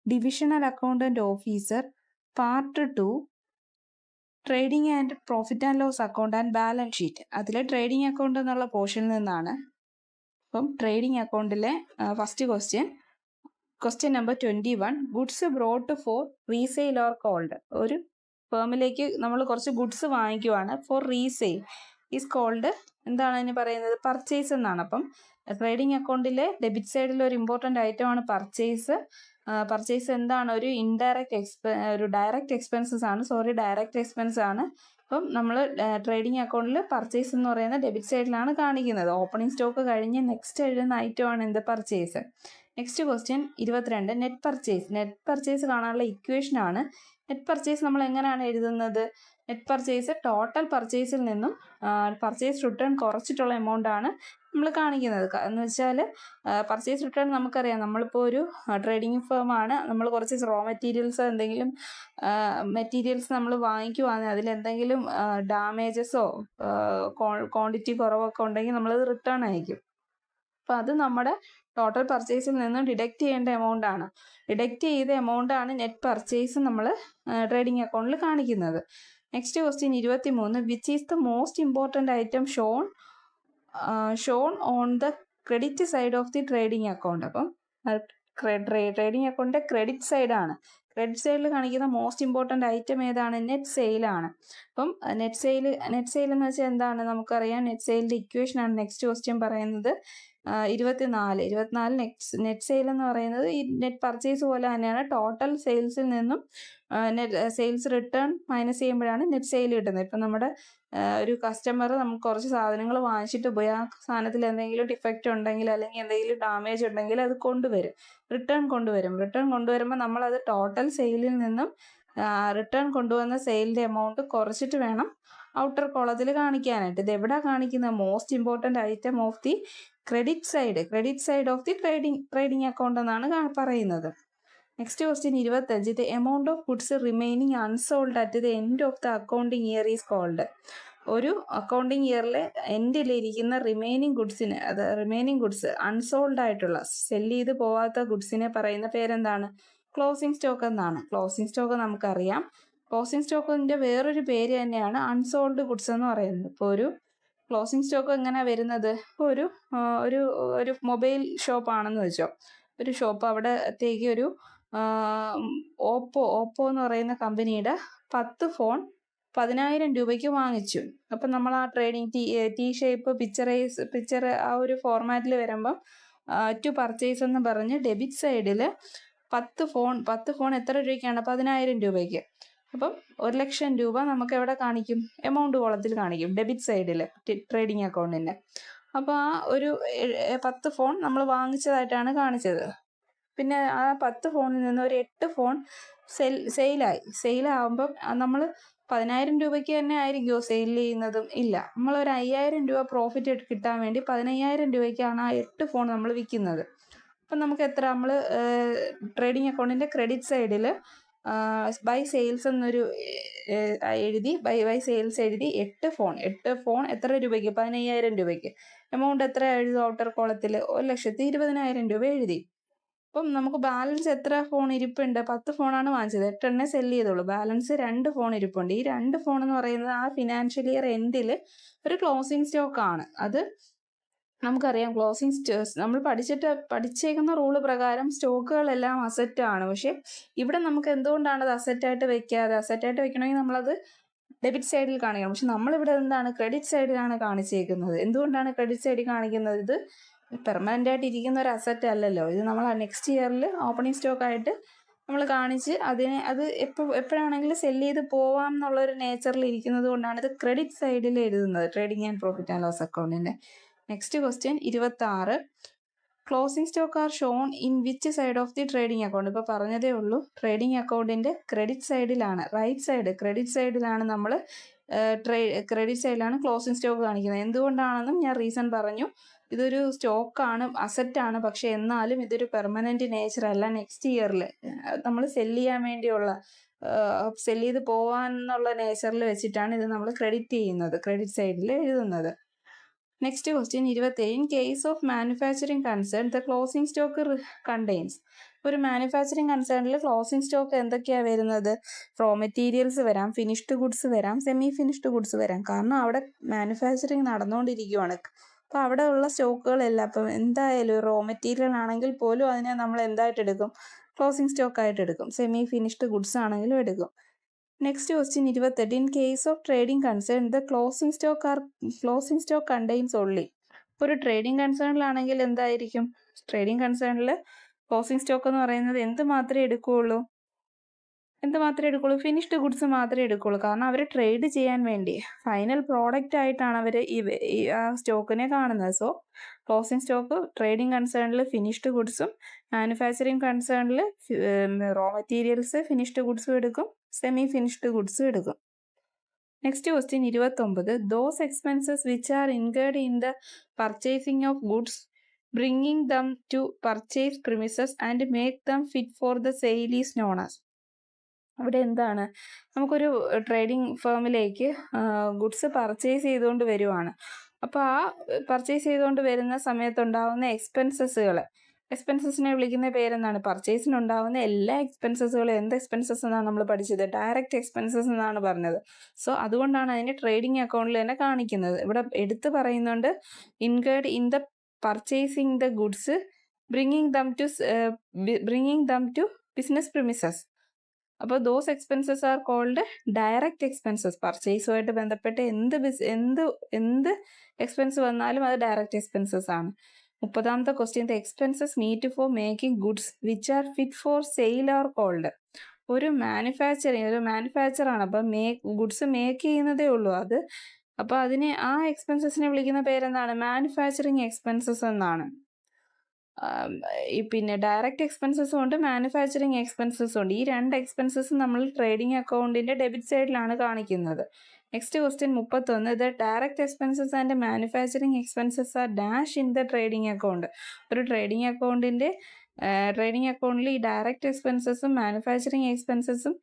Divisional accountant officer, part 2, trading and profit and loss account and balance sheet. അതിൽ trading account എന്നുള്ള പോർഷനിൽ നിന്നാണ്. അപ്പം ട്രേഡിംഗ് അക്കൗണ്ടിലെ first question number 21. Goods brought for resale or called. ഒരു ഫേമിലേക്ക് നമ്മൾ കുറച്ച് ഗുഡ്സ് വാങ്ങിക്കുവാണ്, ഫോർ റീസെയിൽ ഈസ് കോൾഡ്. എന്താണ് അതിന് പറയുന്നത്? പർച്ചേസ് എന്നാണ്. അപ്പം ട്രേഡിംഗ് അക്കൗണ്ടിലെ ഡെബിറ്റ് സൈഡിൽ ഒരു ഇമ്പോർട്ടൻ്റ് ഐറ്റം ആണ് പർച്ചേസ്. പർച്ചേസ് എന്താണ്? ഒരു ഡയറക്റ്റ് എക്സ്പെൻസസ് ആണ്. ഡയറക്റ്റ് എക്സ്പെൻസ് ആണ്. അപ്പം നമ്മൾ ട്രേഡിംഗ് അക്കൗണ്ടിൽ പർച്ചേസ് എന്ന് പറയുന്ന ഡെബിറ്റ് സൈഡിലാണ് കാണിക്കുന്നത്. ഓപ്പണിംഗ് സ്റ്റോക്ക് കഴിഞ്ഞ് നെക്സ്റ്റ് എഴുതുന്ന ഐറ്റം ആണ് എന്ത്? Purchase. Next question 22. Net purchase കാണാനുള്ള ഇക്വേഷൻ ആണ്. നെറ്റ് പർച്ചേസ് നമ്മൾ എങ്ങനെയാണ് എഴുതുന്നത്? നെറ്റ് പർച്ചേസ് ടോട്ടൽ പർച്ചേസിൽ നിന്നും പർച്ചേസ് റിട്ടേൺ കുറച്ചിട്ടുള്ള എമൗണ്ട് ആണ് നമ്മൾ കാണിക്കുന്നത്. എന്ന് വെച്ചാൽ പർച്ചേസ് റിട്ടേൺ നമുക്കറിയാം, നമ്മളിപ്പോൾ ഒരു ട്രേഡിംഗ് ഫേമാണ്, നമ്മൾ കുറച്ച് റോ മെറ്റീരിയൽസ് എന്തെങ്കിലും മെറ്റീരിയൽസ് നമ്മൾ വാങ്ങിക്കുവാണെങ്കിൽ അതിലെന്തെങ്കിലും ഡാമേജസോ ക്വാണ്ടിറ്റി കുറവൊക്കെ ഉണ്ടെങ്കിൽ നമ്മളത് റിട്ടേൺ അയക്കും. അപ്പോൾ അത് നമ്മുടെ ടോട്ടൽ പർച്ചേസിൽ നിന്നും ഡിഡക്റ്റ് ചെയ്യേണ്ട എമൗണ്ട് ആണ്. ഡിഡക്റ്റ് ചെയ്ത എമൗണ്ട് ആണ് നെറ്റ് പർച്ചേസ് നമ്മൾ ട്രേഡിംഗ് അക്കൗണ്ടിൽ കാണിക്കുന്നത്. Next question 23. Which is the most important item shown on the credit side of the trading account. അപ്പം ട്രേഡിംഗ് അക്കൗണ്ടിൻ്റെ ക്രെഡിറ്റ് സൈഡാണ്. ക്രെഡിറ്റ് സൈഡിൽ കാണിക്കുന്ന മോസ്റ്റ് ഇമ്പോർട്ടൻ്റ് ഐറ്റം ഏതാണ്? നെറ്റ് സെയിലാണ്. അപ്പം നെറ്റ് സെയിൽ എന്ന് വെച്ചാൽ എന്താണ്? നമുക്കറിയാം, നെറ്റ് സെയിലിൻ്റെ ഇക്വേഷനാണ് നെക്സ്റ്റ് ക്വസ്റ്റ്യൻ പറയുന്നത്. 24 നെറ്റ് സെയിൽ എന്ന് പറയുന്നത് ഈ നെറ്റ് പർച്ചേസ് പോലെ തന്നെയാണ്. ടോട്ടൽ സെയിൽസിൽ നിന്നും സെയിൽസ് റിട്ടേൺ മൈനസ് ചെയ്യുമ്പോഴാണ് നെറ്റ് സെയിൽ കിട്ടുന്നത്. ഇപ്പം നമ്മുടെ ഒരു കസ്റ്റമർ നമുക്ക് കുറച്ച് സാധനങ്ങൾ വാങ്ങിച്ചിട്ട് പോയി ആ സാധനത്തിൽ എന്തെങ്കിലും ഡിഫക്റ്റ് ഉണ്ടെങ്കിൽ അല്ലെങ്കിൽ എന്തെങ്കിലും ഡാമേജ് ഉണ്ടെങ്കിൽ അത് റിട്ടേൺ കൊണ്ടുവരുമ്പോൾ നമ്മളത് ടോട്ടൽ സെയിലിൽ നിന്നും റിട്ടേൺ കൊണ്ടുവന്ന സെയിലിൻ്റെ എമൗണ്ട് കുറച്ചിട്ട് വേണം ഔട്ടർ കോളത്തിൽ കാണിക്കാനായിട്ട്. ഇത് എവിടെ കാണിക്കുന്നത്? Most important item of the credit side of the trading account എന്നാണ് പറയുന്നത്. Next question 25. The amount of goods remaining unsold at the end of the accounting year is called. ഒരു അക്കൗണ്ടിങ് ഇയറിലെ എൻഡിലിരിക്കുന്ന റിമൈനിങ് ഗുഡ്സ് അൺസോൾഡ് ആയിട്ടുള്ള sell ചെയ്ത് പോവാത്ത ഗുഡ്സിനെ പറയുന്ന പേരെന്താണ്? ക്ലോസിംഗ് സ്റ്റോക്ക് എന്നാണ്. ക്ലോസിംഗ് സ്റ്റോക്ക് നമുക്കറിയാം. ക്ലോസിംഗ് സ്റ്റോക്കിൻ്റെ വേറൊരു പേര് തന്നെയാണ് അൺസോൾഡ് ഗുഡ്സ് എന്ന് പറയുന്നത്. ഇപ്പോൾ ഒരു ക്ലോസിംഗ് സ്റ്റോക്ക് എങ്ങനെയാണ് വരുന്നത്? ഇപ്പോൾ ഒരു മൊബൈൽ ഷോപ്പാണെന്ന് വെച്ചോ. ഒരു ഷോപ്പ്, അവിടത്തേക്ക് ഒരു ഓപ്പോ എന്ന് പറയുന്ന കമ്പനിയുടെ 10 ഫോൺ 10,000 രൂപയ്ക്ക് വാങ്ങിച്ചു. അപ്പം നമ്മൾ ആ ട്രേഡിംഗ് ടി ഷേപ്പ് പിക്ചർ ആ ഒരു ഫോർമാറ്റിൽ വരുമ്പം ടു പർച്ചേസ് എന്ന് പറഞ്ഞ് ഡെബിറ്റ് സൈഡിൽ 10 ഫോൺ എത്ര രൂപയ്ക്കാണ്? 10,000 രൂപയ്ക്ക്. അപ്പം 1,00,000 രൂപ നമുക്ക് എവിടെ കാണിക്കും? എമൗണ്ട് കോളത്തിൽ കാണിക്കും, ഡെബിറ്റ് സൈഡിൽ ട്രേഡിംഗ് അക്കൗണ്ടിൻ്റെ. അപ്പോൾ ആ ഒരു 10 ഫോൺ നമ്മൾ വാങ്ങിച്ചതായിട്ടാണ് കാണിച്ചത്. പിന്നെ ആ 10 ഫോണിൽ നിന്ന് ഒരു 8 ഫോൺ സെയിലാകുമ്പം നമ്മൾ 10,000 രൂപയ്ക്ക് തന്നെ ആയിരിക്കുമോ സെയിൽ ചെയ്യുന്നതും? ഇല്ല, നമ്മളൊരു 5,000 രൂപ പ്രോഫിറ്റ് കിട്ടാൻ വേണ്ടി 15,000 രൂപയ്ക്കാണ് ആ 8 ഫോൺ നമ്മൾ വിൽക്കുന്നത്. അപ്പം നമുക്ക് എത്ര? നമ്മൾ ട്രേഡിംഗ് അക്കൗണ്ടിൻ്റെ ക്രെഡിറ്റ് സൈഡിൽ ബൈ സെയിൽസ് എന്നൊരു ബൈ സെയിൽസ് എഴുതി 8 ഫോൺ എത്ര രൂപയ്ക്ക്? 15,000 രൂപയ്ക്ക്. എമൗണ്ട് എത്ര എഴുതും ഔട്ടർ കോളത്തിൽ? 1,20,000 രൂപ എഴുതി. അപ്പം നമുക്ക് ബാലൻസ് എത്ര ഫോൺ ഇരിപ്പുണ്ട്? 10 ഫോണാണ് വാങ്ങിച്ചത്, 8 എണ്ണേ സെല്ല് ചെയ്തോളൂ. ബാലൻസ് 2 ഫോൺ ഇരിപ്പുണ്ട്. ഈ 2 ഫോൺ എന്ന് പറയുന്നത് ആ ഫിനാൻഷ്യൽ ഇയർ എൻഡിൽ ഒരു ക്ലോസിംഗ് സ്റ്റോക്കാണ്. അത് നമുക്കറിയാം, നമ്മൾ പഠിച്ചേക്കുന്ന റൂള് പ്രകാരം സ്റ്റോക്കുകളെല്ലാം അസറ്റാണ്. പക്ഷെ ഇവിടെ നമുക്ക് എന്തുകൊണ്ടാണ് അത് അസറ്റായിട്ട് വെക്കണമെങ്കിൽ നമ്മളത് ഡെബിറ്റ് സൈഡിൽ കാണിക്കണം. പക്ഷെ നമ്മളിവിടെ എന്താണ്? ക്രെഡിറ്റ് സൈഡിലാണ് കാണിച്ചേക്കുന്നത്. എന്തുകൊണ്ടാണ് ക്രെഡിറ്റ് സൈഡിൽ കാണിക്കുന്നത്? ഇത് പെർമനൻ്റ് ആയിട്ട് ഇരിക്കുന്ന ഒരു അസറ്റ് അല്ലല്ലോ. ഇത് നമ്മൾ നെക്സ്റ്റ് ഇയറിൽ ഓപ്പണിംഗ് സ്റ്റോക്കായിട്ട് നമ്മൾ കാണിച്ച് അത് എപ്പോഴാണെങ്കിലും സെല്ല് ചെയ്ത് പോവാം എന്നുള്ളൊരു നേച്ചറിൽ ഇരിക്കുന്നത് കൊണ്ടാണ് ഇത് ക്രെഡിറ്റ് സൈഡിൽ എഴുതുന്നത്, trading and profit and loss അക്കൗണ്ടിൻ്റെ. Next question 26. Closing stock are shown in which side of the trading account. ഇപ്പോൾ പറഞ്ഞതേ ഉള്ളൂ, ട്രേഡിംഗ് അക്കൗണ്ടിൻ്റെ ക്രെഡിറ്റ് സൈഡിലാണ്, ക്രെഡിറ്റ് സൈഡിലാണ് നമ്മൾ ക്രെഡിറ്റ് സൈഡിലാണ് ക്ലോസിംഗ് സ്റ്റോക്ക് കാണിക്കുന്നത്. എന്തുകൊണ്ടാണെന്നും ഞാൻ റീസൺ പറഞ്ഞു. ഇതൊരു സ്റ്റോക്കാണ്, അസറ്റാണ്. പക്ഷെ എന്നാലും ഇതൊരു പെർമനൻറ്റ് നേച്ചർ അല്ല. നെക്സ്റ്റ് ഇയറിൽ നമ്മൾ സെല്ല് ചെയ്ത് പോകാനുള്ള നേച്ചറിൽ വെച്ചിട്ടാണ് ഇത് നമ്മൾ ക്രെഡിറ്റ് സൈഡിൽ എഴുതുന്നത്. Next question 27. In case of manufacturing concern the closing stock contains. ഒരു മാനുഫാക്ചറിങ് കൺസേണിൽ ക്ലോസിംഗ് സ്റ്റോക്ക് എന്തൊക്കെയാണ് വരുന്നത്? റോ മെറ്റീരിയൽസ് വരാം, ഫിനിഷ്ഡ് ഗുഡ്സ് വരാം, സെമി ഫിനിഷ്ഡ് ഗുഡ്സ് വരാം. കാരണം അവിടെ മാനുഫാക്ചറിങ് നടന്നുകൊണ്ടിരിക്കുകയാണ്. അപ്പോൾ അവിടെ ഉള്ള സ്റ്റോക്കുകളെല്ലാം ഇപ്പം എന്തായാലും റോ മെറ്റീരിയൽ ആണെങ്കിൽ പോലും അതിനെ നമ്മൾ എന്തായിട്ട് എടുക്കും? ക്ലോസിംഗ് സ്റ്റോക്കായിട്ട് എടുക്കും. സെമി ഫിനിഷ്ഡ് ഗുഡ്സ് ആണെങ്കിലും എടുക്കും. Next question 28. In case of trading concern the closing stock contains only. ഒരു ട്രേഡിംഗ് കൺസേണിലാണെങ്കിൽ എന്തായിരിക്കും? ട്രേഡിംഗ് കൺസേണിൽ ക്ലോസിംഗ് സ്റ്റോക്ക് എന്ന് പറയുന്നത് എന്ത് മാത്രമേ എടുക്കുകയുള്ളൂ? ഫിനിഷ്ഡ് ഗുഡ്സ് മാത്രമേ എടുക്കുകയുള്ളൂ. കാരണം അവർ ട്രേഡ് ചെയ്യാൻ വേണ്ടി ഫൈനൽ പ്രോഡക്റ്റ് ആയിട്ടാണ് അവർ ആ സ്റ്റോക്കിനെ കാണുന്നത്. സോ ക്ലോസിംഗ് സ്റ്റോക്ക് ട്രേഡിംഗ് കൺസേണിൽ ഫിനിഷ്ഡ് ഗുഡ്സും, മാനുഫാക്ചറിങ് കൺസേണിൽ റോ മെറ്റീരിയൽസ് ഫിനിഷ്ഡ് ഗുഡ്സും എടുക്കും, സെമി ഫിനിഷ്ഡ് ഗുഡ്സും എടുക്കും. Next question 29. Those expenses which are incurred in the purchasing of goods bringing them to purchase premises and make them fit for the sale is known as. അവിടെ എന്താണ്? നമുക്കൊരു trading ഫേമിലേക്ക് goods purchase ചെയ്തുകൊണ്ട് വരുവാണ്. അപ്പോൾ ആ purchase ചെയ്തുകൊണ്ട് വരുന്ന സമയത്തുണ്ടാകുന്ന എക്സ്പെൻസസിനെ വിളിക്കുന്ന പേരെന്താണ്? പർച്ചേസിനുണ്ടാകുന്ന എല്ലാ എക്സ്പെൻസസുകളും എന്ത് എക്സ്പെൻസസ് എന്നാണ് നമ്മൾ പഠിച്ചത്? ഡയറക്റ്റ് എക്സ്പെൻസസ് എന്നാണ് പറഞ്ഞത്. സോ അതുകൊണ്ടാണ് അതിനെ ട്രേഡിംഗ് അക്കൗണ്ടിൽ തന്നെ കാണിക്കുന്നത്. ഇവിടെ എടുത്ത് പറയുന്നുണ്ട് incurred in the purchasing the goods bringing them to business premises. അപ്പോൾ those expenses are called direct expenses. പർച്ചേസുമായിട്ട് ബന്ധപ്പെട്ട് എന്ത് എക്സ്പെൻസ് വന്നാലും അത് ഡയറക്റ്റ് എക്സ്പെൻസസ് ആണ്. 30ാമത്തെ question. The expenses need for making goods which are fit for sale are called. ഒരു മാനുഫാക്ചറാണ്. അപ്പം ഗുഡ്സ് മേക്ക് ചെയ്യുന്നതേ ഉള്ളൂ. അപ്പോൾ ആ എക്സ്പെൻസസിനെ വിളിക്കുന്ന പേരെന്താണ്? മാനുഫാക്ചറിങ് എക്സ്പെൻസസ് എന്നാണ്. പിന്നെ ഡയറക്റ്റ് എക്സ്പെൻസസും ഉണ്ട്, മാനുഫാക്ചറിങ് എക്സ്പെൻസസും ഉണ്ട്. ഈ രണ്ട് എക്സ്പെൻസസും നമ്മൾ ട്രേഡിംഗ് അക്കൗണ്ടിൻ്റെ ഡെബിറ്റ് സൈഡിലാണ് കാണിക്കുന്നത്. Next question 31. The direct expenses and manufacturing expenses are dash in the trading account. ഒരു ട്രേഡിംഗ് അക്കൗണ്ടിൽ ഈ ഡയറക്റ്റ് എക്സ്പെൻസസും മാനുഫാക്ചറിങ് എക്സ്പെൻസസും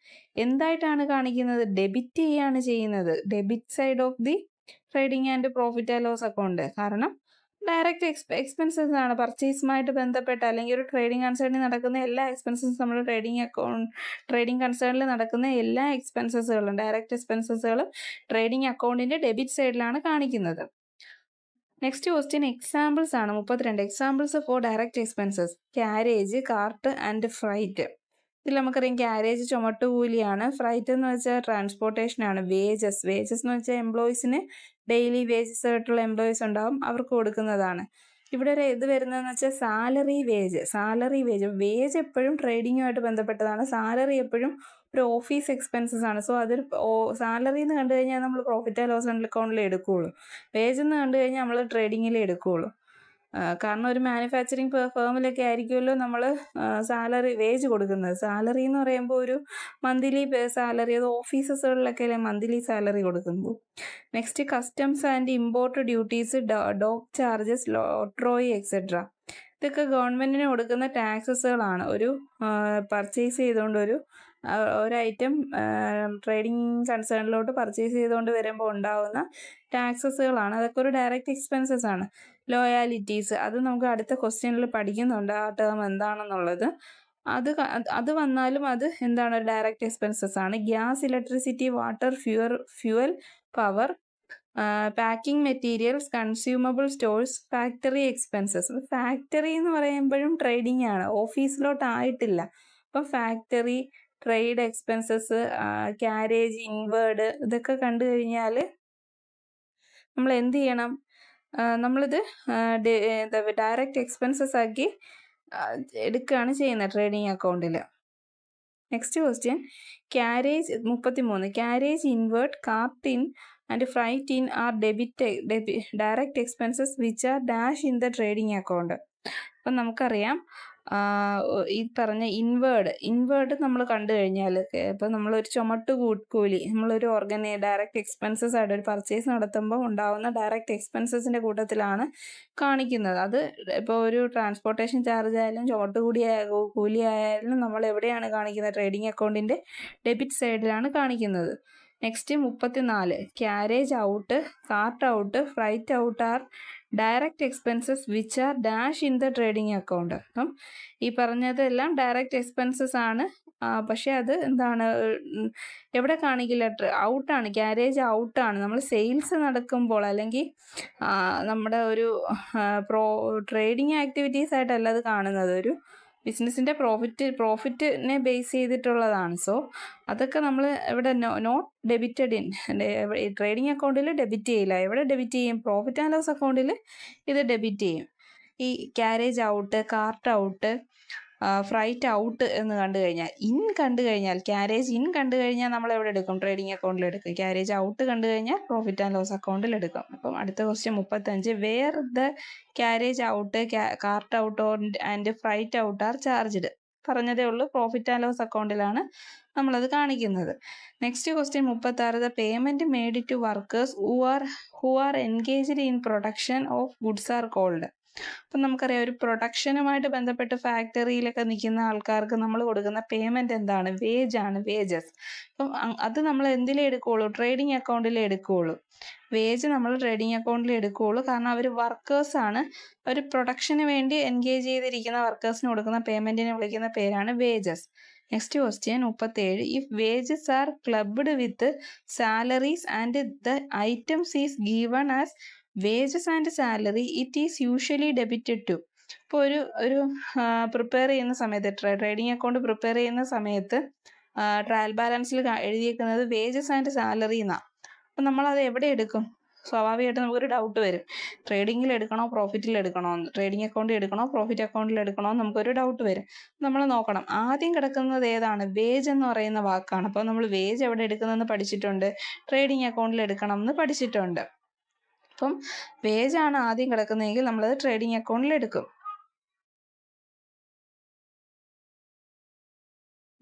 എന്തായിട്ടാണ് കാണിക്കുന്നത്? ഡെബിറ്റ് ചെയ്യാണ് ചെയ്യുന്നത്. Debit side of the trading and profit and loss account. കാരണം ഡയറക്റ്റ് എക്സ്പെൻസസ് ആണ്. പർച്ചേസുമായിട്ട് ബന്ധപ്പെട്ട അല്ലെങ്കിൽ ഒരു ട്രേഡിംഗ് കൺസേണിൽ നടക്കുന്ന എല്ലാ എക്സ്പെൻസസും നമ്മൾ ട്രേഡിംഗ് കൺസേണിൽ നടക്കുന്ന എല്ലാ എക്സ്പെൻസസുകളും ഡയറക്റ്റ് എക്സ്പെൻസസുകളും ട്രേഡിംഗ് അക്കൗണ്ടിൻ്റെ ഡെബിറ്റ് സൈഡിലാണ് കാണിക്കുന്നത്. നെക്സ്റ്റ് ക്വസ്റ്റ്യൻ എക്സാമ്പിൾസ് ആണ്. 32. Examples for direct expenses. Carriage, cart and freight. ഇതിൽ നമുക്കറിയാം ക്യാരേജ് ചുമട്ടുകൂലിയാണ്. ഫ്രൈറ്റ് എന്ന് വെച്ചാൽ ട്രാൻസ്പോർട്ടേഷനാണ്. വേജസ് എന്ന് വെച്ചാൽ എംപ്ലോയീസിന് ഡെയിലി വേജസ് ആയിട്ടുള്ള എംപ്ലോയീസ് ഉണ്ടാവും, അവർക്ക് കൊടുക്കുന്നതാണ്. ഇവിടെ ഒരു ഇത് വരുന്നതെന്ന് വെച്ചാൽ സാലറി വേജ് എപ്പോഴും ട്രേഡിങ്ങുമായിട്ട് ബന്ധപ്പെട്ടതാണ്. സാലറി എപ്പോഴും ഒരു ഓഫീസ് എക്സ്പെൻസസ് ആണ്. സോ അതൊരു സാലറി എന്ന് കണ്ടു കഴിഞ്ഞാൽ നമ്മൾ പ്രോഫിറ്റ് ആൻഡ് ലോസ് അക്കൗണ്ടിൽ എടുക്കുകയുള്ളൂ. വേജ് എന്ന് കണ്ടു കഴിഞ്ഞാൽ നമ്മൾ ട്രേഡിങ്ങിലേ എടുക്കുകയുള്ളൂ. കാരണം ഒരു മാനുഫാക്ചറിങ് ഫേമിലൊക്കെ ആയിരിക്കുമല്ലോ നമ്മൾ വേജ് കൊടുക്കുന്നത്. സാലറി എന്ന് പറയുമ്പോൾ ഒരു മന്ത്ലി സാലറി, അത് ഓഫീസസുകളിലൊക്കെ അല്ലേ മന്ത്ലി സാലറി കൊടുക്കുന്നത്. Next customs and import duties, dock charges, octroi etcetera. ഇതൊക്കെ ഗവൺമെൻറ്റിന് കൊടുക്കുന്ന ടാക്സസുകളാണ്. ഒരു പർച്ചേസ് ചെയ്തുകൊണ്ട് ഒരു ഐറ്റം ട്രേഡിംഗ് കൺസേണിലോട്ട് പർച്ചേസ് ചെയ്തുകൊണ്ട് വരുമ്പോൾ ഉണ്ടാകുന്ന ടാക്സസുകളാണ്. അതൊക്കെ ഒരു ഡയറക്റ്റ് എക്സ്പെൻസസ് ആണ്. ലോയാലിറ്റീസ്, അത് നമുക്ക് അടുത്ത ക്വസ്റ്റ്യനിൽ പഠിക്കുന്നുണ്ട് ആ ടേം എന്താണെന്നുള്ളത്. അത് വന്നാലും അത് എന്താണ്? ഡയറക്റ്റ് എക്സ്പെൻസസ് ആണ്. Gas, electricity, water, fuel, power, packing materials, consumable stores, factory expenses. Factory എന്ന് പറയുമ്പോഴും ട്രേഡിംഗ് ആണ്, ഓഫീസിലോട്ട് ആയിട്ടില്ല. അപ്പം factory, trade expenses, carriage, inward, ഇതൊക്കെ കണ്ടു കഴിഞ്ഞാൽ നമ്മൾ എന്ത് ചെയ്യണം? നമ്മളിത് ഡയറക്റ്റ് എക്സ്പെൻസസ് ആക്കി എടുക്കുകയാണ് ചെയ്യുന്നത് ട്രേഡിംഗ് അക്കൗണ്ടിൽ. Next question carriage 33. Carriage, inward, cart in and freight in are direct expenses which are dash in the trading account. അപ്പം നമുക്കറിയാം ഈ പറഞ്ഞ ഇൻവേർഡ് നമ്മൾ കണ്ടു കഴിഞ്ഞാൽ ഇപ്പം നമ്മളൊരു കൂലി, നമ്മളൊരു ഡയറക്റ്റ് എക്സ്പെൻസസ് ആയിട്ട് ഒരു പർച്ചേസ് നടത്തുമ്പോൾ ഉണ്ടാകുന്ന ഡയറക്റ്റ് എക്സ്പെൻസസിൻ്റെ കൂട്ടത്തിലാണ് കാണിക്കുന്നത്. അത് ഇപ്പോൾ ഒരു ട്രാൻസ്പോർട്ടേഷൻ ചാർജ് ആയാലും കൂലി ആയാലും നമ്മൾ എവിടെയാണ് കാണിക്കുന്നത്? ട്രേഡിംഗ് അക്കൗണ്ടിൻ്റെ ഡെബിറ്റ് സൈഡിലാണ് കാണിക്കുന്നത്. Next 34 carriage out, cart out, freight out are direct expenses which are dash in the trading account. അപ്പം ഈ പറഞ്ഞതെല്ലാം ഡയറക്റ്റ് എക്സ്പെൻസസ് ആണ്, പക്ഷേ അത് എന്താണ് എവിടെ കാണിക്കില്ല, ഔട്ടാണ്, ക്യാരേജ് ഔട്ടാണ്. നമ്മൾ സെയിൽസ് നടക്കുമ്പോൾ അല്ലെങ്കിൽ നമ്മുടെ ഒരു ട്രേഡിംഗ് ആക്ടിവിറ്റീസ് ആയിട്ടല്ല അത് കാണുന്നത്, ഒരു ബിസിനസ്സിൻ്റെ പ്രോഫിറ്റിനെ ബേസ് ചെയ്തിട്ടുള്ളതാണ്. സോ അതൊക്കെ നമ്മൾ ഇവിടെ നോട്ട് ഡെബിറ്റഡ് ഇൻ ട്രേഡിംഗ് അക്കൗണ്ടിൽ ഡെബിറ്റ് ചെയ്യില്ല. എവിടെ ഡെബിറ്റ് ചെയ്യും? പ്രോഫിറ്റ് ആൻഡ് ലോസ് അക്കൗണ്ടിൽ ഇത് ഡെബിറ്റ് ചെയ്യും. ഈ carriage out, cart out, freight out എന്ന് കണ്ടു കഴിഞ്ഞാൽ ക്യാരേജ് ഇൻ കണ്ടു കഴിഞ്ഞാൽ നമ്മൾ എവിടെ എടുക്കും? ട്രേഡിംഗ് അക്കൗണ്ടിൽ എടുക്കും. ക്യാരേജ് ഔട്ട് കണ്ടു കഴിഞ്ഞാൽ പ്രോഫിറ്റ് ആൻഡ് ലോസ് അക്കൗണ്ടിൽ എടുക്കും. അപ്പം അടുത്ത question 35 where the carriage out, cart out and freight out are charged. പറഞ്ഞതേ ഉള്ളൂ, പ്രോഫിറ്റ് ആൻഡ് ലോസ് അക്കൗണ്ടിലാണ് നമ്മളത് കാണിക്കുന്നത്. Next question 36 the payment made to workers who are engaged in production of goods are called. അപ്പം നമുക്കറിയാം, ഒരു പ്രൊഡക്ഷനുമായിട്ട് ബന്ധപ്പെട്ട് ഫാക്ടറിയിലൊക്കെ നിൽക്കുന്ന ആൾക്കാർക്ക് നമ്മൾ കൊടുക്കുന്ന പേയ്മെന്റ് എന്താണ്? വേജസ്. അപ്പം അത് നമ്മൾ എന്തിലേ എടുക്കുകയുള്ളൂ? ട്രേഡിംഗ് അക്കൗണ്ടിലേ എടുക്കുകയുള്ളൂ. വേജ് നമ്മൾ ട്രേഡിംഗ് അക്കൗണ്ടിൽ എടുക്കുകയുള്ളൂ, കാരണം അവർ വർക്കേഴ്സാണ്. ഒരു പ്രൊഡക്ഷന് വേണ്ടി എൻഗേജ് ചെയ്തിരിക്കുന്ന വർക്കേഴ്സിന് കൊടുക്കുന്ന പേയ്മെന്റിനെ വിളിക്കുന്ന പേരാണ് wages. Next question 37 if wages are clubbed with salaries and the items is given as wages and salary it is usually debited to. ഇപ്പോൾ ഒരു പ്രിപ്പയർ ചെയ്യുന്ന സമയത്ത്, ട്രേഡിംഗ് അക്കൗണ്ട് പ്രിപ്പയർ ചെയ്യുന്ന സമയത്ത് ട്രയൽ ബാലൻസിൽ എഴുതിയിരിക്കുന്നത് വേജസ് ആൻഡ് സാലറി എന്നാണ്. അപ്പം നമ്മളത് എവിടെ എടുക്കും? സ്വാഭാവികമായിട്ട് നമുക്കൊരു ഡൗട്ട് വരും, ട്രേഡിങ്ങിൽ എടുക്കണോ പ്രോഫിറ്റിൽ എടുക്കണോ എന്ന്, ട്രേഡിംഗ് അക്കൗണ്ടിൽ എടുക്കണോ പ്രോഫിറ്റ് അക്കൗണ്ടിൽ എടുക്കണോ എന്ന് നമുക്കൊരു ഡൗട്ട് വരും. നമ്മൾ നോക്കണം, ആദ്യം കിടക്കുന്നത് ഏതാണ്? വേജ് എന്ന് പറയുന്ന വാക്കാണ്. അപ്പോൾ നമ്മൾ വേജ് എവിടെ എടുക്കുന്നതെന്ന് പഠിച്ചിട്ടുണ്ട്, ട്രേഡിംഗ് അക്കൗണ്ടിൽ എടുക്കണം എന്ന് പഠിച്ചിട്ടുണ്ട്. അപ്പം വേജ് ആണ് ആദ്യം കിടക്കുന്നതെങ്കിൽ നമ്മളത് ട്രേഡിംഗ് അക്കൗണ്ടിൽ എടുക്കും.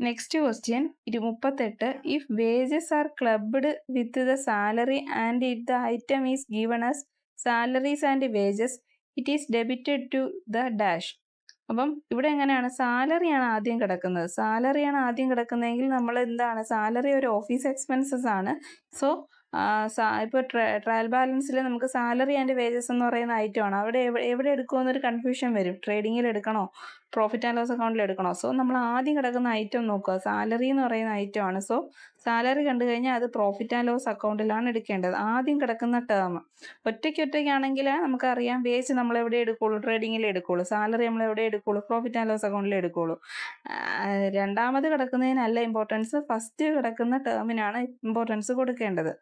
Next question 38 if wages are clubbed with the salary and if the item is given as salaries and wages it is debited to the dash. അപ്പം ഇവിടെ എങ്ങനെയാണ്? സാലറിയാണ് ആദ്യം കിടക്കുന്നതെങ്കിൽ നമ്മൾ എന്താണ്? സാലറി ഒരു ഓഫീസ് എക്സ്പെൻസസ് ആണ്. സോ ഇപ്പോൾ ട്രയൽ ബാലൻസിൽ നമുക്ക് സാലറി ആൻഡ് വേജസ് എന്ന് പറയുന്ന ഐറ്റമാണ്. അവിടെ എവിടെ എടുക്കുമെന്നൊരു കൺഫ്യൂഷൻ വരും, ട്രേഡിങ്ങിൽ എടുക്കണോ പ്രോഫിറ്റ് ആൻഡ് ലോസ് അക്കൗണ്ടിൽ എടുക്കണോ? സോ നമ്മൾ ആദ്യം കിടക്കുന്ന ഐറ്റം നോക്കുക, സാലറി എന്ന് പറയുന്ന ഐറ്റമാണ്. സോ സാലറി കണ്ടു കഴിഞ്ഞാൽ അത് പ്രോഫിറ്റ് ആൻഡ് ലോസ് അക്കൗണ്ടിലാണ് എടുക്കേണ്ടത്, ആദ്യം കിടക്കുന്ന ടേം. ഒറ്റയ്ക്കാണെങ്കിൽ നമുക്കറിയാം വേജ് നമ്മൾ എവിടെ എടുക്കുകയുള്ളൂ? ട്രേഡിങ്ങിൽ എടുക്കുകയുള്ളൂ. സാലറി നമ്മൾ എവിടെ എടുക്കുകയുള്ളൂ? പ്രോഫിറ്റ് ആൻഡ് ലോസ് അക്കൗണ്ടിൽ എടുക്കുകയുള്ളൂ. രണ്ടാമത് കിടക്കുന്നതിനല്ല ഇമ്പോർട്ടൻസ്, ഫസ്റ്റ് കിടക്കുന്ന ടേമിനാണ് ഇമ്പോർട്ടൻസ് കൊടുക്കേണ്ടത്.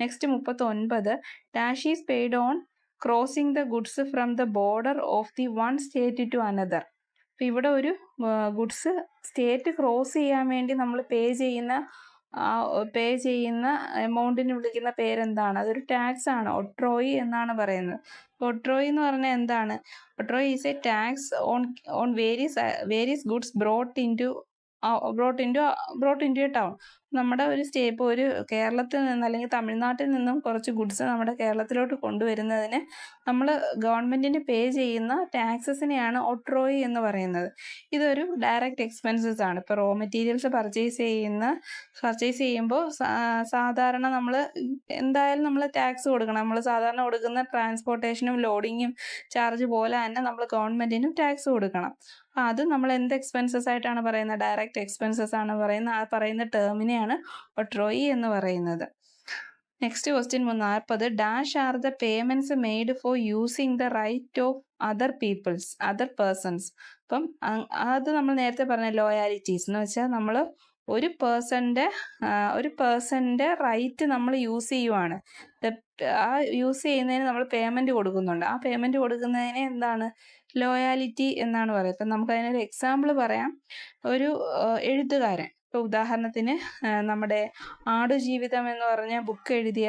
Next 39 dash is paid on crossing the goods from the border of the one state to another. അപ്പം ഇവിടെ ഒരു ഗുഡ്സ് സ്റ്റേറ്റ് ക്രോസ് ചെയ്യാൻ വേണ്ടി നമ്മൾ പേ ചെയ്യുന്ന എമൗണ്ടിന് വിളിക്കുന്ന പേരെന്താണ്? അതൊരു ടാക്സ് ആണ്, ഒട്രോയി എന്നാണ് പറയുന്നത്. ഒട്രോയി എന്ന് പറഞ്ഞാൽ എന്താണ്? Octroi is a tax on various goods brought into a town. നമ്മുടെ ഒരു ഇപ്പോൾ ഒരു കേരളത്തിൽ നിന്ന് അല്ലെങ്കിൽ തമിഴ്നാട്ടിൽ നിന്നും കുറച്ച് ഗുഡ്സ് നമ്മുടെ കേരളത്തിലോട്ട് കൊണ്ടുവരുന്നതിന് നമ്മൾ ഗവൺമെൻറ്റിന് പേ ചെയ്യുന്ന ടാക്സസിനെയാണ് ഒട്രോയി എന്ന് പറയുന്നത്. ഇതൊരു ഡയറക്റ്റ് എക്സ്പെൻസസ് ആണ്. ഇപ്പോൾ റോ മെറ്റീരിയൽസ് പർച്ചേസ് ചെയ്യുമ്പോൾ സാധാരണ നമ്മൾ എന്തായാലും നമ്മൾ ടാക്സ് കൊടുക്കണം. നമ്മൾ സാധാരണ കൊടുക്കുന്ന ട്രാൻസ്പോർട്ടേഷനും ലോഡിങ്ങും ചാർജ് പോലെ തന്നെ നമ്മൾ ഗവൺമെൻറ്റിനും ടാക്സ് കൊടുക്കണം. അത് നമ്മൾ എന്ത് എക്സ്പെൻസസ് ആയിട്ടാണ് പറയുന്നത്? ഡയറക്റ്റ് എക്സ്പെൻസസ് ആണ് പറയുന്നത്. ആ പറയുന്ന ടേമിനെയാണ് ഒട്രോയി എന്ന് പറയുന്നത്. Next question 40 dash are the payments made for using the right of other persons. അപ്പം അത് നമ്മൾ നേരത്തെ പറഞ്ഞ ലോയാലിറ്റീസ് എന്ന് വെച്ചാൽ നമ്മൾ ഒരു പേഴ്സൻ്റെ റൈറ്റ് നമ്മൾ യൂസ് ചെയ്യുവാണ്. ആ യൂസ് ചെയ്യുന്നതിന് നമ്മൾ പേയ്മെന്റ് കൊടുക്കുന്നുണ്ട്. ആ പേയ്മെന്റ് കൊടുക്കുന്നതിനെ എന്താണ്? ലോയാലിറ്റി എന്നാണ് പറയുന്നത്. ഇപ്പം നമുക്കതിനൊരു എക്സാമ്പിൾ പറയാം. ഒരു എഴുത്തുകാരൻ, ഇപ്പോൾ ഉദാഹരണത്തിന് നമ്മുടെ ആടുജീവിതം എന്ന് പറഞ്ഞ ബുക്ക് എഴുതിയ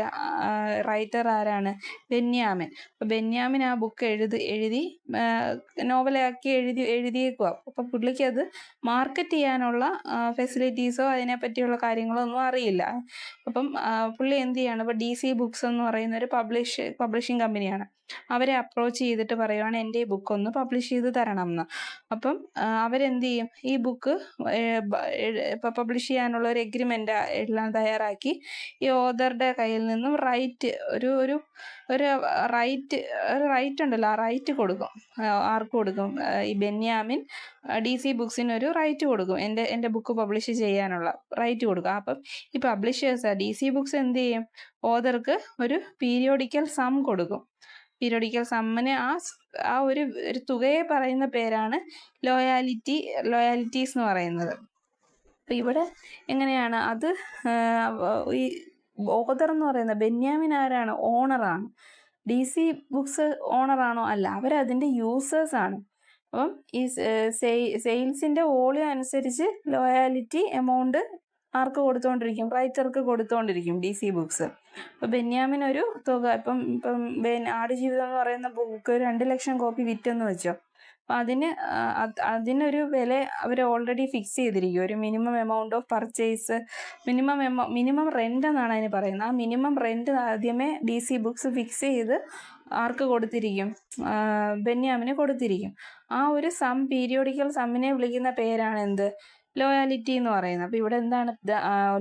റൈറ്റർ ആരാണ്? ബെന്യാമിൻ. അപ്പോൾ ബെന്യാമിൻ ആ ബുക്ക് എഴുതി നോവലാക്കി എഴുതിയേക്കുക. അപ്പോൾ പുള്ളിക്ക് അത് മാർക്കറ്റ് ചെയ്യാനുള്ള ഫെസിലിറ്റീസോ അതിനെപ്പറ്റിയുള്ള കാര്യങ്ങളോ ഒന്നും അറിയില്ല. അപ്പം പുള്ളി എന്ത് ചെയ്യാണ്? ഇപ്പോൾ DC ബുക്സ് എന്ന് പറയുന്ന ഒരു പബ്ലിഷിംഗ് കമ്പനിയാണ്. അവരെ അപ്രോച്ച് ചെയ്തിട്ട് പറയുവാണ് എൻ്റെ ഈ ബുക്ക് ഒന്ന് പബ്ലിഷ് ചെയ്ത് തരണം എന്ന്. അപ്പം അവരെന്ത് ചെയ്യും, ഈ ബുക്ക് പബ്ലിഷ് ചെയ്യാനുള്ള ഒരു എഗ്രിമെൻ്റ് എല്ലാം തയ്യാറാക്കി ഈ ഓതറുടെ കയ്യിൽ നിന്നും ഒരു റൈറ്റ് ഉണ്ടല്ലോ, ആ റൈറ്റ് കൊടുക്കും. ആർക്ക് കൊടുക്കും? ഈ ബെന്യാമിൻ DC ബുക്സിന് ഒരു റൈറ്റ് കൊടുക്കും, എൻ്റെ ബുക്ക് പബ്ലിഷ് ചെയ്യാനുള്ള റൈറ്റ് കൊടുക്കും. അപ്പം ഈ പബ്ലിഷേഴ്സ് DC ബുക്സ് എന്ത് ചെയ്യും, ഓതർക്ക് ഒരു പീരിയോഡിക്കൽ സം കൊടുക്കും. പീരിയോഡിക്കൽ സമ്മിന് ആ ഒരു തുകയെ പറയുന്ന പേരാണ് ലോയാലിറ്റീസ് എന്ന് പറയുന്നത്. അപ്പം ഇവിടെ എങ്ങനെയാണ് അത്, ഈ ഓതർ എന്ന് പറയുന്നത് ബെന്യാമിൻ ആരാണ്? ഓണറാണ്. DC ബുക്സ് ഓണറാണോ? അല്ല, അവരതിൻ്റെ യൂസേഴ്സാണ്. അപ്പം ഈ സെയിൽസിൻ്റെ വോളിയം അനുസരിച്ച് ലോയാലിറ്റി എമൗണ്ട് ആർക്ക് കൊടുത്തുകൊണ്ടിരിക്കും? റൈറ്റർക്ക് കൊടുത്തുകൊണ്ടിരിക്കും DC ബുക്സ്. അപ്പോൾ ബെന്യാമിൻ ഒരു തുക, ഇപ്പം ആടുജീവിതം എന്ന് പറയുന്ന ബുക്ക് 2 ലക്ഷം കോപ്പി വിറ്റെന്ന് വെച്ചോ. അപ്പം അതിനൊരു വില അവർ ഓൾറെഡി ഫിക്സ് ചെയ്തിരിക്കും. ഒരു minimum amount of purchase, minimum rent എന്നാണ് അതിന് പറയുന്നത്. ആ മിനിമം റെൻ്റ് ആദ്യമേ DC ബുക്സ് ഫിക്സ് ചെയ്ത് ആർക്ക് കൊടുത്തിരിക്കും? ബെന്യാമിന് കൊടുത്തിരിക്കും. ആ ഒരു പീരിയോഡിക്കൽ സമ്മിനെ വിളിക്കുന്ന പേരാണ് എന്ത്? ലോയാലിറ്റി എന്ന് പറയുന്നത്. അപ്പോൾ ഇവിടെ എന്താണ്?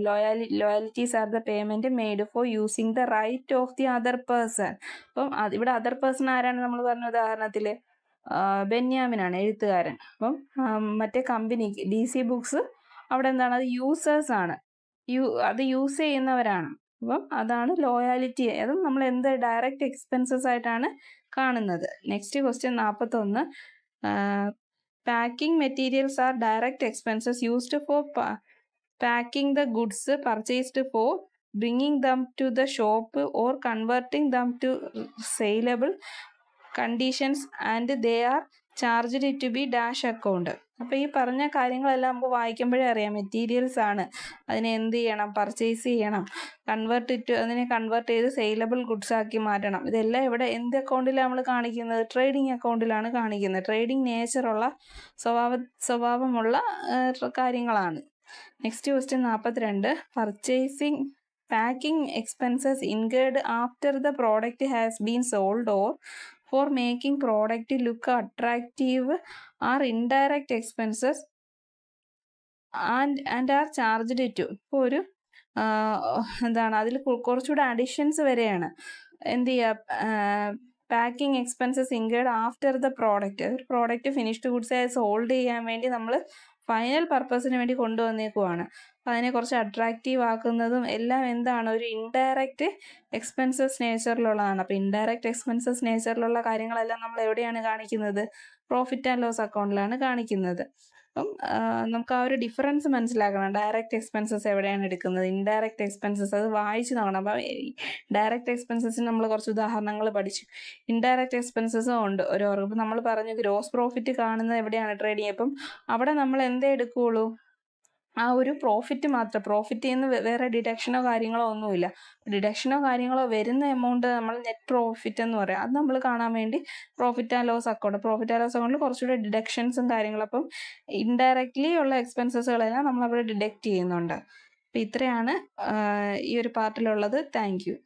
Loyalties are the payment made for using the right of the other person. അപ്പം ഇവിടെ അതർ പേഴ്സൺ ആരാണ് നമ്മൾ പറഞ്ഞ ഉദാഹരണത്തിൽ? ബെന്യാമിനാണ്, എഴുത്തുകാരൻ. അപ്പം മറ്റേ കമ്പനിക്ക് DC ബുക്സ് അവിടെ എന്താണ്? അത് യൂസേഴ്സാണ്, അത് യൂസ് ചെയ്യുന്നവരാണ്. അപ്പം അതാണ് ലോയാലിറ്റി. അതും നമ്മൾ ഡയറക്റ്റ് എക്സ്പെൻസസ് ആയിട്ടാണ് കാണുന്നത്. Next question 41. Packing materials are direct expenses used for packing the goods purchased for bringing them to the shop or converting them to saleable conditions and they are charged to be dash account. അപ്പോൾ ഈ പറഞ്ഞ കാര്യങ്ങളെല്ലാം നമുക്ക് വായിക്കുമ്പോഴേ അറിയാം, materials ആണ്. അതിനെ എന്ത് ചെയ്യണം? പർച്ചേസ് ചെയ്യണം, അതിനെ കൺവേർട്ട് ചെയ്ത് സെയിലബിൾ ഗുഡ്സ് ആക്കി മാറ്റണം. ഇതെല്ലാം ഇവിടെ എന്ത് അക്കൗണ്ടിലാണ് നമ്മൾ കാണിക്കുന്നത്? ട്രേഡിംഗ് അക്കൗണ്ടിലാണ് കാണിക്കുന്നത്. ട്രേഡിംഗ് നേച്ചറുള്ള സ്വഭാവമുള്ള കാര്യങ്ങളാണ്. Next question 42. Packing expenses incurred after the product has been sold or for making product look attractive are indirect expenses and are charged to. ഇപ്പോൾ ഒരു എന്താണ്, അതിൽ കുറച്ചുകൂടെ അഡീഷൻസ് വരെയാണ്. എന്ത് ചെയ്യുക? Packing expenses incurred after the product. ഒരു product finished goods ആയി സോൾഡ് ചെയ്യാൻ വേണ്ടി നമ്മൾ ഫൈനൽ പർപ്പസിന് വേണ്ടി കൊണ്ടുവന്നേക്കുവാണ്. അപ്പം അതിനെ കുറച്ച് അട്രാക്റ്റീവ് ആക്കുന്നതും എല്ലാം എന്താണ്? ഒരു ഇൻഡയറക്റ്റ് എക്സ്പെൻസസ് നേച്ചറിലുള്ളതാണ്. അപ്പോൾ ഇൻഡയറക്റ്റ് എക്സ്പെൻസസ് നേച്ചറിലുള്ള കാര്യങ്ങളെല്ലാം നമ്മൾ എവിടെയാണ് കാണിക്കുന്നത്? പ്രോഫിറ്റ് ആൻഡ് ലോസ് അക്കൗണ്ടിലാണ് കാണിക്കുന്നത്. അപ്പം നമുക്ക് ആ ഒരു ഡിഫറൻസ് മനസ്സിലാക്കണം. ഡയറക്റ്റ് എക്സ്പെൻസസ് എവിടെയാണ് എടുക്കുന്നത്, ഇൻഡയറക്റ്റ് എക്സ്പെൻസസ്, അത് വായിച്ച് നോക്കണം. അപ്പം ഡയറക്റ്റ് എക്സ്പെൻസസിന് നമ്മൾ കുറച്ച് ഉദാഹരണങ്ങൾ പഠിച്ചു. ഇൻഡയറക്റ്റ് എക്സ്പെൻസസും ഉണ്ട് ഓരോ. ഇപ്പം നമ്മൾ പറഞ്ഞു ഗ്രോസ് പ്രോഫിറ്റ് കാണുന്നത് എവിടെയാണ്? ട്രേഡിങ്. അപ്പം അവിടെ നമ്മൾ എന്തേ എടുക്കുകയുള്ളൂ? ആ ഒരു പ്രോഫിറ്റ് മാത്രം. പ്രോഫിറ്റിൽ നിന്ന് വേറെ ഡിഡക്ഷനോ കാര്യങ്ങളോ ഒന്നുമില്ല. ഡിഡക്ഷനോ കാര്യങ്ങളോ വരുന്ന എമൗണ്ട് നമ്മൾ നെറ്റ് പ്രോഫിറ്റ് എന്ന് പറയാം. അത് നമ്മൾ കാണാൻ വേണ്ടി പ്രോഫിറ്റ് ആൻഡ് ലോസ് അക്കൗണ്ടിൽ കുറച്ചുകൂടെ ഡിഡക്ഷൻസും കാര്യങ്ങളും. അപ്പം ഇൻഡയറക്റ്റ്ലി ഉള്ള എക്സ്പെൻസസുകളെല്ലാം നമ്മൾ അവിടെ ഡിഡക്റ്റ് ചെയ്യുന്നുണ്ട്. അപ്പം ഇത്രയാണ് ഈ ഒരു പാർട്ടിലുള്ളത്. Thank you.